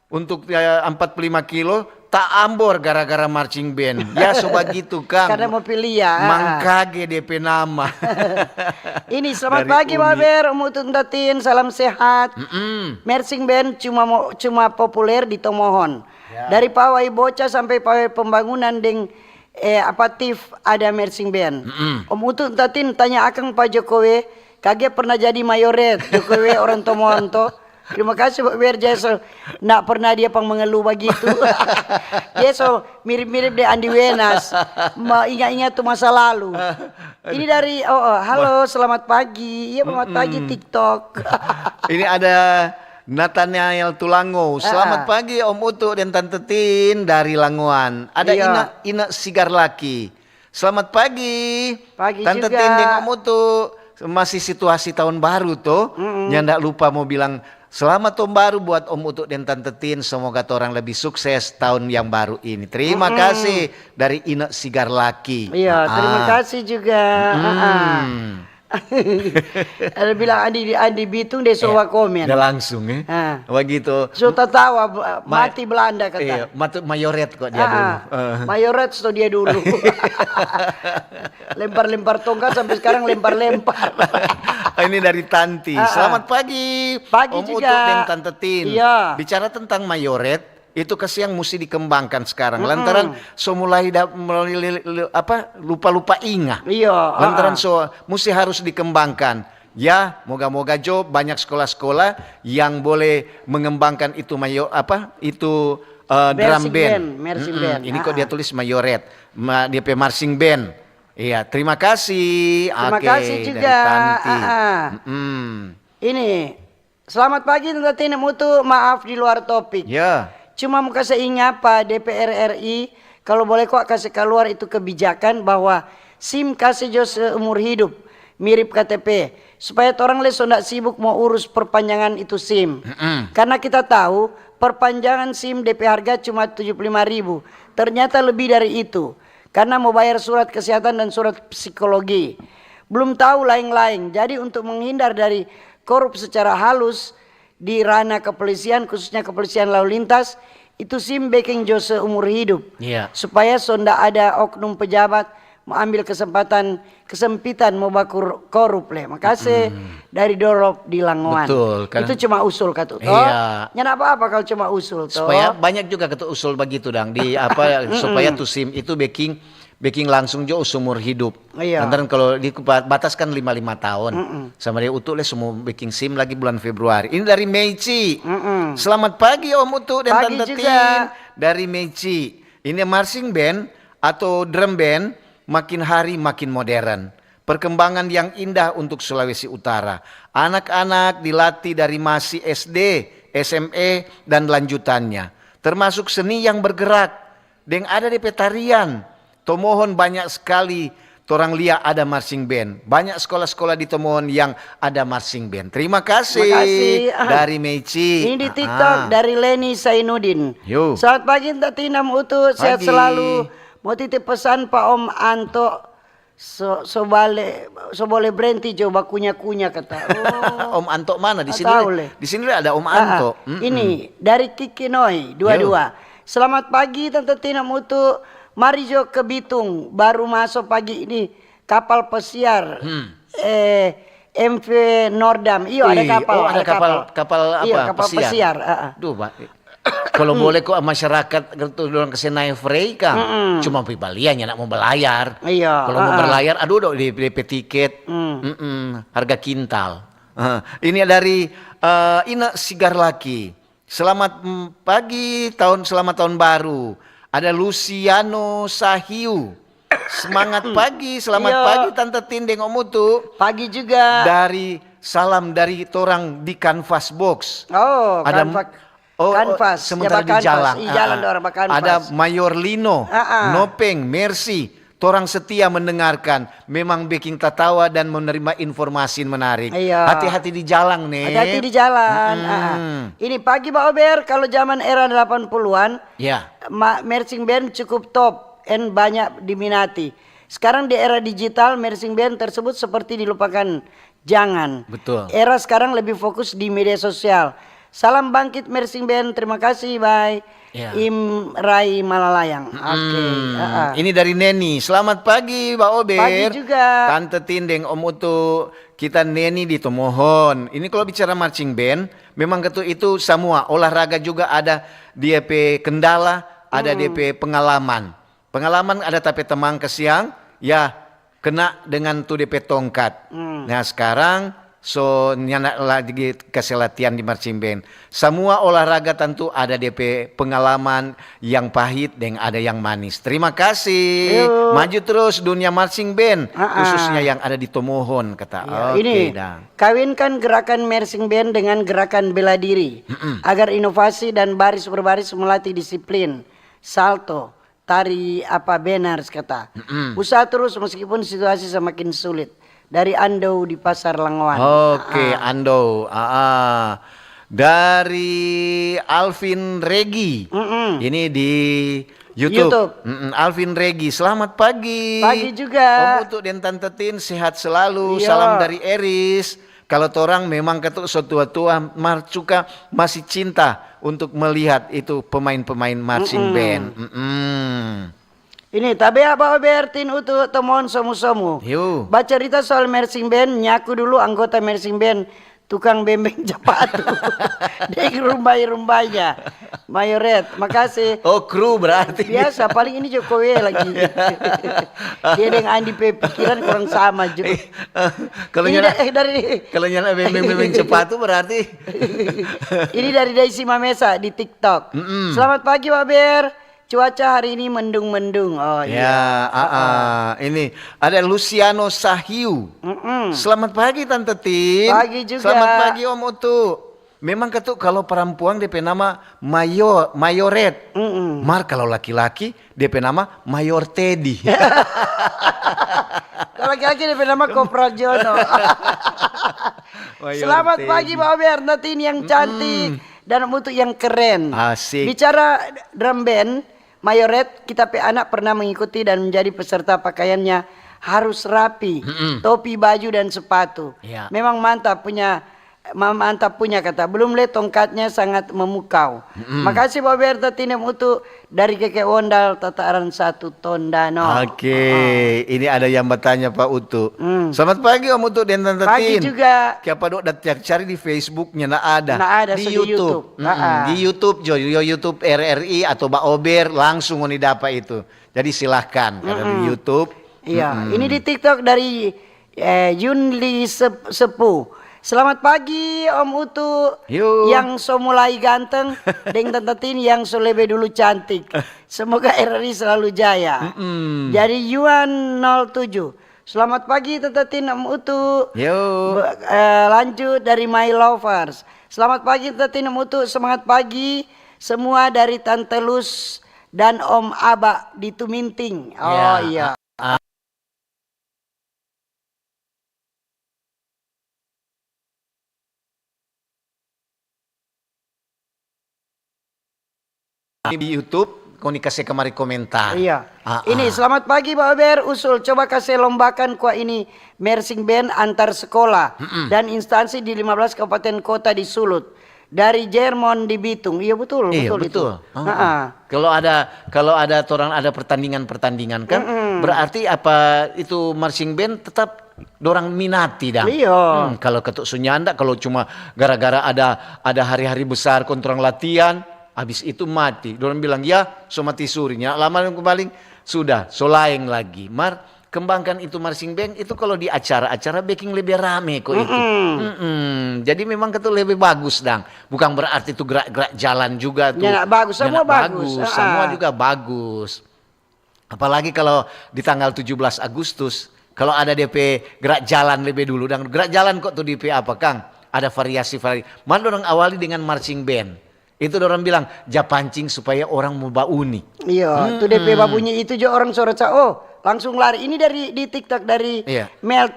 untuk 45 kilo tak ambor gara-gara marching band. Ya soba gitu Kang. Karena mau pilih ya. Mangkage DP nama. Ini selamat pagi Pak Ber, Om Utu Tatin, salam sehat. Marching band cuma populer di Tomohon. Dari pawai bocah sampai pawai pembangunan deng apatif ada marching band. Om Utu Tatin tanya akang Pak Jokowi. Kage pernah jadi mayoret Jokowi orang Tomonto. Terima kasih Pak Ber Jeso. Nak pernah dia mengeluh begitu. Jeso mirip-mirip deh Andi Wenas. Ingat-ingat tuh masa lalu. Ini dari halo selamat pagi. Iya selamat pagi TikTok. Ini ada Nathanael Tulango. Selamat pagi Om Utu dan Tante Tin dari Languan. Ada Ina Sigar Laki. Selamat pagi. Pagi Tante juga. Tin dan Om Utu. Masih situasi tahun baru tuh. Nyandak lupa mau bilang selamat tahun baru buat Om Utu dan Tante Tin. Semoga orang lebih sukses tahun yang baru ini. Terima kasih dari Ina Sigar Laki. Iya, terima kasih juga. Ada bilang Andi Bitung dia suruh komen. Udah langsung ya. Begitu. So tertawa mati Belanda kata. Iya, mayoret kok dia dulu. Mayoret so dia dulu. Lempar-lempar tongkat sampai sekarang lempar-lempar. Ini dari Tanti. Selamat pagi. Pagi Om juga. Utu dan Tante Tin. Iya. Bicara tentang mayoret, itu yang mesti dikembangkan sekarang. Lantaran mulai lupa-lupa ingat. Iya. Lantaran mesti harus dikembangkan. Ya, moga-moga Jo banyak sekolah-sekolah yang boleh mengembangkan itu drum band. Marching band. Ini kok dia tulis mayoret, dia marching band. Iya, terima kasih. Terima kasih juga. Ini selamat pagi Tante Tin Utu, maaf di luar topik. Ya. Cuma mau kasih ingat Pak DPR RI, kalau boleh kok kasih keluar itu kebijakan bahwa SIM kasih jo seumur hidup, mirip KTP. Supaya orang leso ndak sibuk mau urus perpanjangan itu SIM. Karena kita tahu perpanjangan SIM DP harga cuma 75.000. Ternyata lebih dari itu. Karena mau bayar surat kesehatan dan surat psikologi. Belum tahu lain-lain. Jadi untuk menghindar dari korup secara halus, di ranah kepolisian khususnya kepolisian lalu lintas itu SIM backing jo seumur hidup supaya sonda ada oknum pejabat mengambil kesempitan mau bakur korup le. Makasih dari Dorop di Langoan. Betul, kan? Itu cuma usul kata toh. Nyana apa kalau cuma usul toh. Supaya banyak juga kata usul begitu Dang di supaya tuh SIM itu backing langsung jo seumur hidup. Lantaran kalau dibataskan 55 tahun. Sama dia Utu semua backing SIM lagi bulan Februari. Ini dari Meici. Selamat pagi Om Utu dan Tante Tin dari Meici. Ini marching band atau drum band makin hari makin modern. Perkembangan yang indah untuk Sulawesi Utara. Anak-anak dilatih dari masih SD, SMA, dan lanjutannya. Termasuk seni yang bergerak. Yang ada di petarian. Tomohon banyak sekali. Torang lihat ada marching band. Banyak sekolah-sekolah di Tomohon yang ada marching band. Terima kasih. Dari Meici. Ini di TikTok dari Leni Sainuddin. Yo. Selamat pagi Tante Tina Utu, sehat Pagi. selalu. Mau titip pesan Pak Om Anto. So boleh berhenti coba kunyah-kunyah kata. Om Anto mana? Di sini tahu, Le. di sini ada Om Anto. Ini dari Kiki Noi 22. Selamat pagi Tante Tina Mutu. Mari jo ke Bitung. Baru masuk pagi ini kapal pesiar. MV Nordam. Iya ada kapal. ada kapal apa? Iya kapal pesiar. Duh, Pak. Kalau boleh kok masyarakat gitu dorang ke Senai Frey kan. Cuma pibaliannya nak mau berlayar. Iya. Kalau mau berlayar aduh dong DP tiket. Harga kintal. Ini dari Ina Sigar Laki. Selamat pagi, selamat tahun baru. Ada Luciano Sahiu. Semangat pagi, selamat pagi Tante Tindeng Om Utu. Pagi juga. Salam dari torang di Canvas Box. Oh, ada Kanvas. sementara Ya, di jalan. jalan orang Kanvas. Ada Mayor Lino, Nopeng, Mercy. Torang setia mendengarkan. Memang bikin tertawa dan menerima informasi menarik. Iya. Hati-hati di jalan nih. Hati-hati di jalan. Ini pagi Pak Ober, kalau zaman era 80-an, Ya. marching band cukup top dan banyak diminati. Sekarang di era digital, marching band tersebut seperti dilupakan. Jangan. Betul. Era sekarang lebih fokus di media sosial. Salam bangkit marching band, terima kasih, bye. Ya. Imrai Malalayang. Oke. Ini dari Neni. Selamat pagi, Pak Ober. Pagi juga. Tante Tindeng, Om Utu. Kita Neni di Tomohon. Ini kalau bicara marching band, memang itu semua olahraga juga ada DP kendala, ada DP pengalaman. Pengalaman ada tapi temang kesiang, ya kena dengan tuh DP tongkat. Nah sekarang nyana lagi kasih latihan di marching band. Semua olahraga tentu ada DP pengalaman yang pahit dan ada yang manis. Terima kasih. Maju terus dunia marching band, khususnya yang ada di Tomohon kata. Ini kawinkan gerakan marching band dengan gerakan bela diri agar inovasi dan baris berbaris melatih disiplin, salto, tari apa benar kata. Usaha terus meskipun situasi semakin sulit. Dari Ando di Pasar Langowan. Oke, Ando. Dari Alvin Regi. Ini di YouTube. Alvin Regi, selamat pagi. Pagi juga. Om Utu dan Tante Tin sehat selalu. Iya. Salam dari Eris. Kalau torang memang ketuk setua-tua marcuka masih cinta untuk melihat itu pemain-pemain marching band. Ini tabe apa Bertin Utu temuan somu-somu. Baca cerita soal marching band, nyaku dulu anggota marching band, tukang bembeng Japatu. Dari rumbai-rumbainya. Mayoret, makasih. Oh, kru berarti. Biasa, paling ini Jokowi lagi. Dia dengan Andi pikiran kurang sama juga. Kalau nyala bembeng Japatu berarti. Ini dari Daisy Mamesa di TikTok. Selamat pagi Pak Ber. Cuaca hari ini mendung-mendung. Oh ya, ini ada Luciano Sahiu. Selamat pagi Tante Tin. Pagi juga. Selamat pagi Om Utu. Memang ketuk kalau perempuan DP nama Mayoret. Mar kalau laki-laki DP nama Mayor Teddy. Kalau laki-laki DP nama Kopral Jono. Selamat pagi Pak Ober, Natin yang cantik dan Om Utu yang keren. Asik. Bicara drum band, Mayoret, kita anak pernah mengikuti dan menjadi peserta. Pakaiannya harus rapi, topi, baju dan sepatu. Memang mantap punya kata. Belum lihat tongkatnya sangat memukau. Makasih Pak Berta Tinem Utu dari Keke Wondal Tataran 1 Tondano. Oke, ini ada yang bertanya Pak Utu. Selamat pagi Om Utu dan Tante Tin. Pagi juga. Siapa dok cari di Facebooknya ada. Di YouTube. Di YouTube YouTube RRI atau Pak Ober langsung ini dapat itu. Jadi silahkan kalau di YouTube. Iya, ini di TikTok dari Yunli Sepu. Selamat pagi Om Utu Yo. yang so mulai ganteng dengan Tante Tin yang so lebih dulu cantik. Semoga RRI selalu jaya. Jadi Yuan 07. Selamat pagi Tante Tin Om Utu. Yo. Lanjut dari My Lovers. Selamat pagi Tante Tin Om Utu. Semangat pagi semua dari Tante Lus dan Om Aba di Tuminting. Oh iya. Di YouTube kau kasih kemari komentar. Iya. Ini selamat pagi Pak Ober. Usul coba kasih lombakan kuah ini marching band antar sekolah dan instansi di 15 kabupaten kota di Sulut. Dari Jerman di Bitung. Iya betul, Iya, betul itu. Kalau ada orang ada pertandingan kan berarti apa itu marching band tetap dorang minati dah. Iya. Kalau ketuk Sunyanda kalau cuma gara-gara ada hari-hari besar kontrong latihan habis itu mati. Dorang bilang ya so mati surinya. Lama kembali sudah so laeng lagi. Kembangkan itu marching band itu kalau di acara-acara backing lebih rame kok itu. Jadi memang itu lebih bagus dang. Bukan berarti itu gerak-gerak jalan juga tuh. Ya, bagus, semua bagus. Semua juga bagus. Apalagi kalau di tanggal 17 Agustus kalau ada DP gerak jalan lebih dulu dan gerak jalan kok tuh DP apa Kang? Ada variasi-variasi. Mana orang awali dengan marching band. Itu orang bilang japancing supaya orang mau bauni. Iya, itu DP babunyi itu juga orang sore langsung lari. Ini dari di TikTok dari Mel.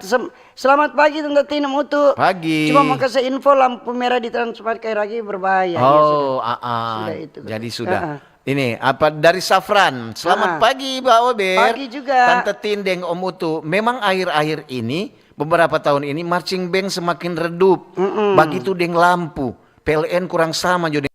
Selamat pagi Tante Tina Mutu. Pagi. Cuma mau kasih info lampu merah di transport kayak lagi berbahaya. Oh, Sudah itu. Jadi sudah. Ini apa dari Safran. Selamat pagi Mbak Ober. Pagi juga. Tante Tindeng Om Utu. Memang akhir-akhir ini beberapa tahun ini marching band semakin redup. Begitu deng lampu. PLN kurang sama jadi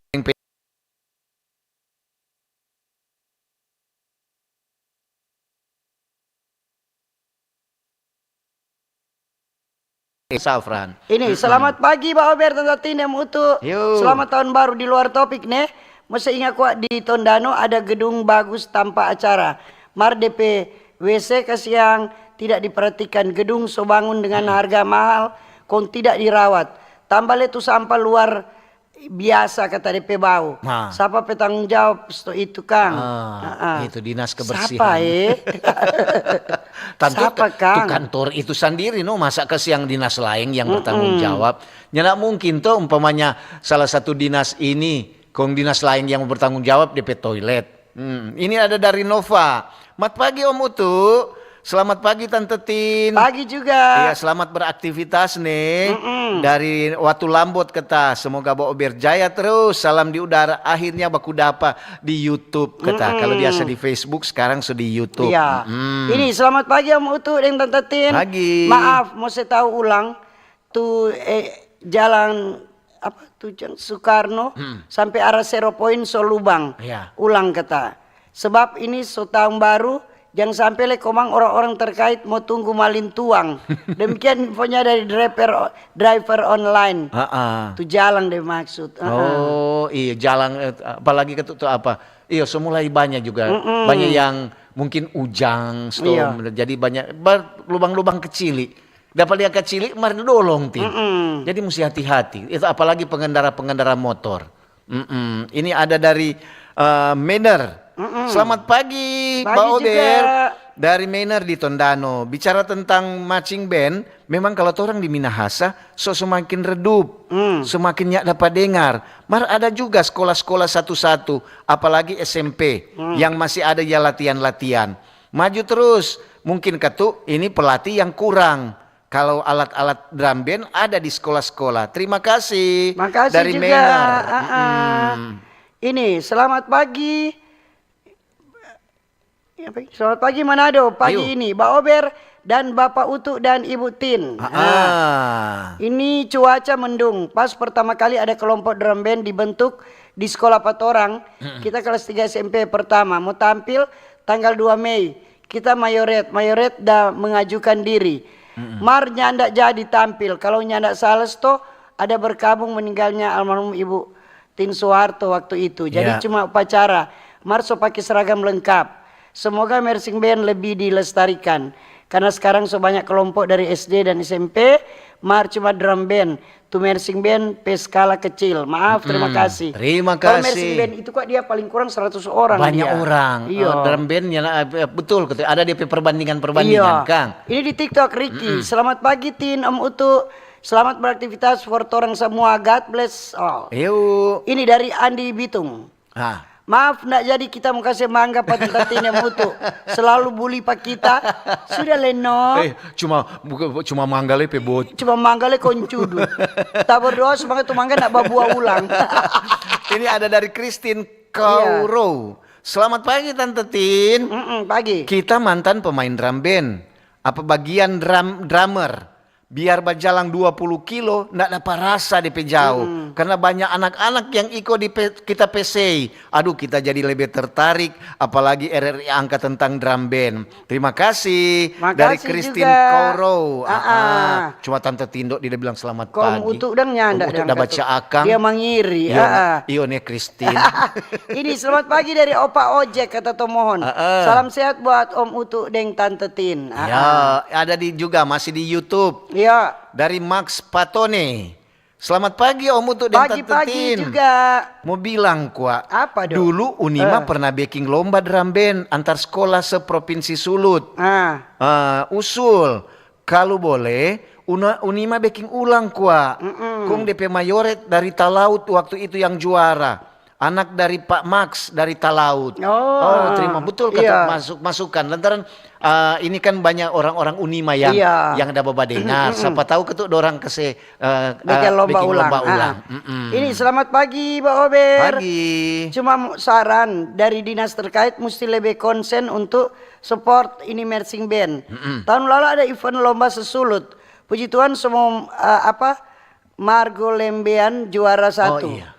Safran. Ini selamat pagi Pak Ober Tante Tina Mutu. Selamat tahun baru di luar topik nih. Masa ingat kuat di Tondano ada gedung bagus tanpa acara. Mar DP WC kasih yang tidak diperhatikan, gedung so bangun dengan harga mahal kon tidak dirawat. Tambah itu sampah luar biasa kata DP bau. Siapa petanggung jawab itu Kang? Itu dinas kebersihan. Siapa Kang? Itu kantor itu sendiri masa ke siang dinas lain yang bertanggung jawab. Nyana mungkin tuh umpamanya salah satu dinas ini kong dinas lain yang bertanggung jawab DP toilet. Ini ada dari Nova. Selamat pagi Om Utu. Selamat pagi Tante Tin. Pagi juga. Iya, selamat beraktivitas nih. Dari Watu Lambot kata, semoga bawa berjaya terus. Salam di udara. Akhirnya baku dapa di YouTube kata. Kalau biasa di Facebook, sekarang sudah di YouTube. Iya. Ini selamat pagi Om Utu dan Tante Tin. Pagi. Maaf, mau saya tahu ulang. Tuh jalan apa tuh Soekarno sampai arah Zero Point Solubang. Ulang kata. Sebab ini so tahun baru. Jangan sampai komang orang-orang terkait mau tunggu malin tuang. Demikian infonya dari driver online. Itu jalan deh maksud. Oh iya jalan apalagi ketuk apa? Iya semulai banyak juga. Banyak yang mungkin ujang, storm. Jadi banyak lubang-lubang kecil. Dapat lihat kecil, mari dolong Tin. Jadi mesti hati-hati. Itu apalagi pengendara-pengendara motor. Ini ada dari Mener. Selamat pagi, Pak Ober. Dari Mener di Tondano. Bicara tentang marching band, memang kalau orang di Minahasa, semakin redup, semakin dapat dengar. Mar ada juga sekolah-sekolah satu-satu, apalagi SMP, yang masih ada ya latihan-latihan. Maju terus, mungkin ketuk ini pelatih yang kurang. Kalau alat-alat drum band ada di sekolah-sekolah. Terima kasih. Makasih dari juga. Mener. Ini selamat pagi. Selamat pagi Manado. Pagi ini Mbak Ober dan Bapak Utu dan Ibu Tin. Ini cuaca mendung. Pas pertama kali ada kelompok drum band dibentuk di sekolah 4 orang. Kita kelas 3 SMP pertama. Mau tampil tanggal 2 Mei. Kita mayoret dah mengajukan diri. Mar nyanda jadi tampil. Kalau nyanda sales toh ada berkabung meninggalnya almarhum Ibu Tin Soeharto waktu itu. Jadi cuma upacara. Mar so pakai seragam lengkap. Semoga marching band lebih dilestarikan. Karena sekarang so banyak kelompok dari SD dan SMP Mar cuma drum band, tu marching band skala kecil. Maaf, terima kasih. Terima Kalau kasih. marching band itu kok dia paling kurang 100 orang. Banyak dia. orang. Iya. Drum bandnya betul, ada DP perbandingan Iya. Kang. Ini di TikTok Ricky. Selamat pagi Tin, Om Utu. Selamat beraktivitas for orang semua. God bless all. Yuk. Ini dari Andi Bitung. Maaf ndak jadi kita mau kasih mangga Pak Tin yang Utu. Selalu bully Pak kita. Sudah Leno. Cuma manggale pe bot. Cuma manggale koncudu. Tak berdoa semoga tu mangga nak babuah ulang. Ini ada dari Christine Kauro. Selamat pagi Tante Tin. Pagi. Kita mantan pemain drum band. Apa bagian drummer? Biar bajalang 20 kilo, ndak dapat rasa di jauh. Karena banyak anak-anak yang ikut di kita PC. Aduh, kita jadi lebih tertarik. Apalagi RRI angkat tentang drum band. Terima kasih. Dari Christine Kauro. Cuma Tante Tindo dia bilang selamat pagi. Utuk dan nyanda. Udah baca akang. Dia mengiri. Iyo nih Christine. Ini selamat pagi dari Opa Ojek kata Tomohon. Salam sehat buat Om Utuk dan Tante Tin. Ya, ada juga masih di YouTube. Iya. Dari Max Patone. Selamat pagi Om Utuk dan Tante Tin. Pagi juga. Mau bilang kuat. Apa dong? Dulu Unima pernah backing lomba drum band antar sekolah seprovinsi Sulut. Usul kalau boleh Unima backing ulang kuat. Kung DP Mayoret dari Talaut waktu itu yang juara. Anak dari Pak Max dari Talaut. Terima betul kata masukan. Lantaran ini kan banyak orang-orang Unima yang ada babadengar. Siapa tahu ketuk dorang bikin lomba ulang. Ini selamat pagi Pak Ober. Pagi. Cuma saran dari dinas terkait mesti lebih konsen untuk support ini marching band. Tahun lalu ada event lomba sesulut. Puji Tuhan semua Margo Lembean juara 1.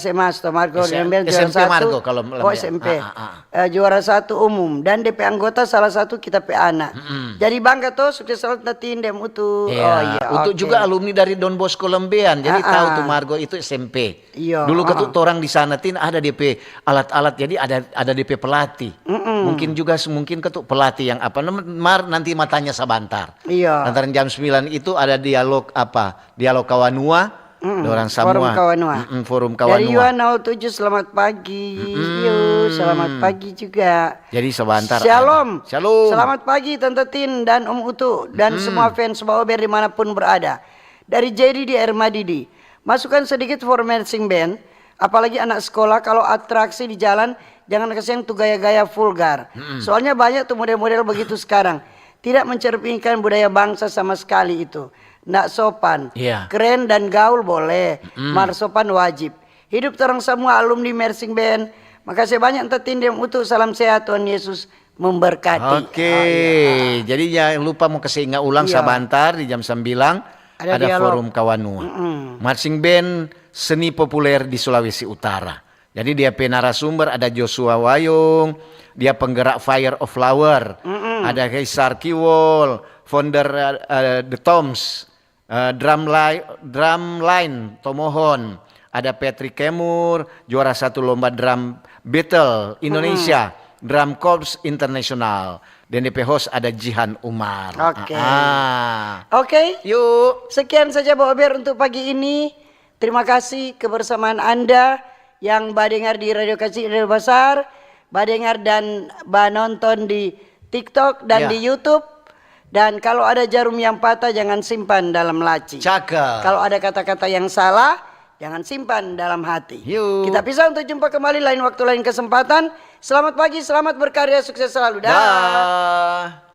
SMA atau Margo Lembean juara SMP 1. Margo kalau SMP. Juara 1 umum dan DP anggota salah satu kita pe anak. Jadi bangga tuh sukses selalu Tatin dem Utu. Untuk juga alumni dari Don Bosco Lembean. Jadi tahu tuh Margo itu SMP. Dulu ketuk orang di sana Tin ada DP alat-alat, jadi ada DP pelatih. Mungkin ketuk pelatih yang nanti matanya sabantar. Antara jam 9 itu ada dialog Kawanua. Orang semua. Forum Kawanua. Dari Yuan 07 selamat pagi. Selamat pagi juga. Jadi sebentar. Shalom. Shalom. Selamat pagi Tante Tin dan Om Utu dan semua fans Baober dimanapun berada. Dari Jadi di Air Madidi. Masukkan sedikit for marching band. Apalagi anak sekolah kalau atraksi di jalan jangan kasih yang tuh gaya-gaya vulgar. Soalnya banyak tuh model-model begitu sekarang. Tidak mencerminkan budaya bangsa sama sekali itu. Nggak sopan, keren dan gaul boleh, marsopan wajib. Hidup terang semua alumni marching band. Makasih banyak Tatin yang utuh. Salam sehat, Tuhan Yesus memberkati. Jadi jangan lupa mau kasih ingat ulang sebentar di jam 9 ada forum Kawanua. Marching band seni populer di Sulawesi Utara. Jadi dia narasumber ada Joshua Wayung, dia penggerak Fire of Flower, ada Kaisar Kiwol, founder The Toms. Drumline Tomohon, ada Patrick Kemur, juara 1 lomba drum battle Indonesia, Drum Corps International. Dan DP host ada Jihan Umar. Oke. Yuk. Sekian saja Baober untuk pagi ini. Terima kasih kebersamaan Anda yang badengar di Radio Kecil Radio Besar, badengar dan nonton di TikTok dan di YouTube. Dan kalau ada jarum yang patah jangan simpan dalam laci. Kalau ada kata-kata yang salah jangan simpan dalam hati. Kita pisah untuk jumpa kembali lain waktu lain kesempatan. Selamat pagi, selamat berkarya, sukses selalu. Dah.